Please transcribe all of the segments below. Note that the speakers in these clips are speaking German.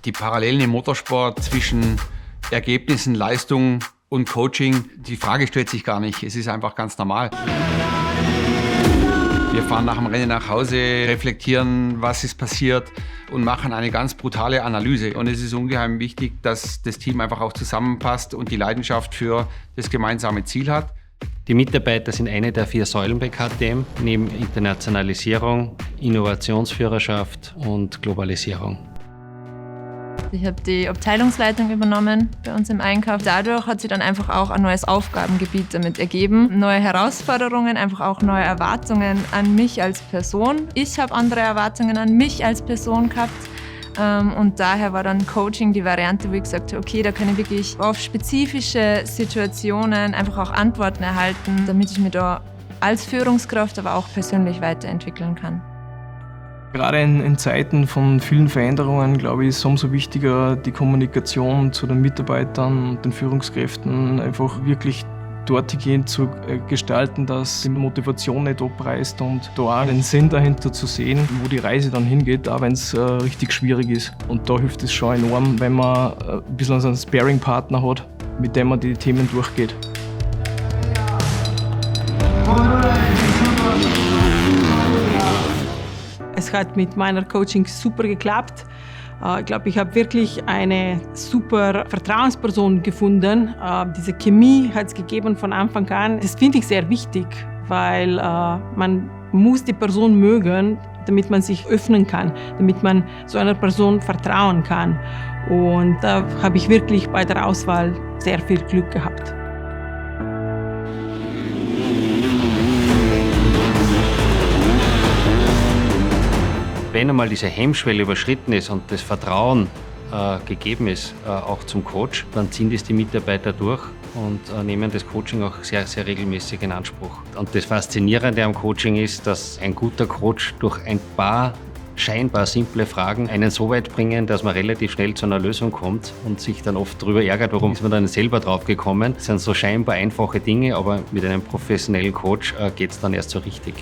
Die Parallelen im Motorsport zwischen Ergebnissen, Leistung und Coaching, die Frage stellt sich gar nicht. Es ist einfach ganz normal. Wir fahren nach dem Rennen nach Hause, reflektieren, was ist passiert und machen eine ganz brutale Analyse. Und es ist ungeheim wichtig, dass das Team einfach auch zusammenpasst und die Leidenschaft für das gemeinsame Ziel hat. Die Mitarbeiter sind eine der 4 Säulen bei KTM, neben Internationalisierung, Innovationsführerschaft und Globalisierung. Ich habe die Abteilungsleitung übernommen bei uns im Einkauf. Dadurch hat sich dann einfach auch ein neues Aufgabengebiet damit ergeben. Neue Herausforderungen, einfach auch neue Erwartungen an mich als Person. Ich habe andere Erwartungen an mich als Person gehabt. Und daher war dann Coaching die Variante, wo ich gesagt habe, okay, da kann ich wirklich auf spezifische Situationen einfach auch Antworten erhalten, damit ich mich da als Führungskraft, aber auch persönlich weiterentwickeln kann. Gerade in Zeiten von vielen Veränderungen, glaube ich, ist es umso wichtiger, die Kommunikation zu den Mitarbeitern und den Führungskräften einfach wirklich dorthin zu gestalten, dass die Motivation nicht abreißt und da auch den Sinn dahinter zu sehen, wo die Reise dann hingeht, auch wenn es richtig schwierig ist. Und da hilft es schon enorm, wenn man ein bisschen einen Sparring-Partner hat, mit dem man die Themen durchgeht. Es hat mit meiner Coaching super geklappt. Ich glaube, ich habe wirklich eine super Vertrauensperson gefunden. Diese Chemie hat es gegeben von Anfang an. Das finde ich sehr wichtig, weil man muss die Person mögen, damit man sich öffnen kann, damit man so einer Person vertrauen kann. Und da habe ich wirklich bei der Auswahl sehr viel Glück gehabt. Wenn einmal diese Hemmschwelle überschritten ist und das Vertrauen gegeben ist, auch zum Coach, dann ziehen das die Mitarbeiter durch und nehmen das Coaching auch sehr, sehr regelmäßig in Anspruch. Und das Faszinierende am Coaching ist, dass ein guter Coach durch ein paar scheinbar simple Fragen einen so weit bringen, dass man relativ schnell zu einer Lösung kommt und sich dann oft darüber ärgert, warum ist man dann selber drauf gekommen. Das sind so scheinbar einfache Dinge, aber mit einem professionellen Coach geht es dann erst so richtig.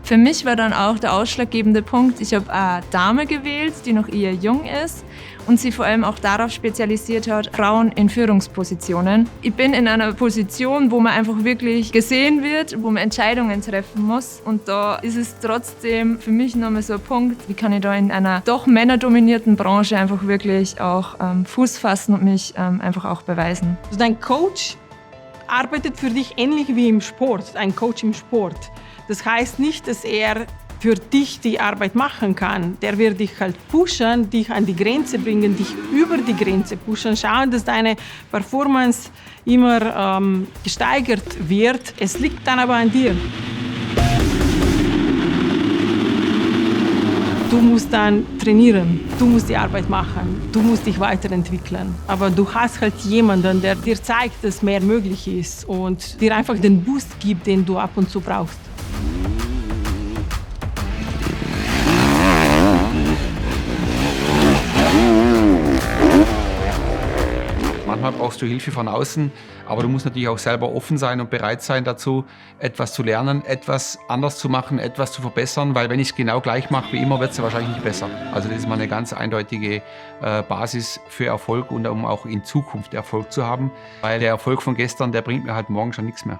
Für mich war dann auch der ausschlaggebende Punkt, ich habe eine Dame gewählt, die noch eher jung ist und sie vor allem auch darauf spezialisiert hat, Frauen in Führungspositionen. Ich bin in einer Position, wo man einfach wirklich gesehen wird, wo man Entscheidungen treffen muss und da ist es trotzdem für mich nochmal so ein Punkt, wie kann ich da in einer doch männerdominierten Branche einfach wirklich auch Fuß fassen und mich einfach auch beweisen. Also dein Coach arbeitet für dich ähnlich wie im Sport, ein Coach im Sport. Das heißt nicht, dass er für dich die Arbeit machen kann. Der wird dich halt pushen, dich an die Grenze bringen, dich über die Grenze pushen, schauen, dass deine Performance immer gesteigert wird. Es liegt dann aber an dir. Du musst dann trainieren, du musst die Arbeit machen, du musst dich weiterentwickeln. Aber du hast halt jemanden, der dir zeigt, dass mehr möglich ist und dir einfach den Boost gibt, den du ab und zu brauchst. Manchmal brauchst du Hilfe von außen, aber du musst natürlich auch selber offen sein und bereit sein dazu, etwas zu lernen, etwas anders zu machen, etwas zu verbessern, weil wenn ich es genau gleich mache wie immer, wird es ja wahrscheinlich nicht besser. Also das ist mal eine ganz eindeutige Basis für Erfolg und um auch in Zukunft Erfolg zu haben, weil der Erfolg von gestern, der bringt mir halt morgen schon nichts mehr.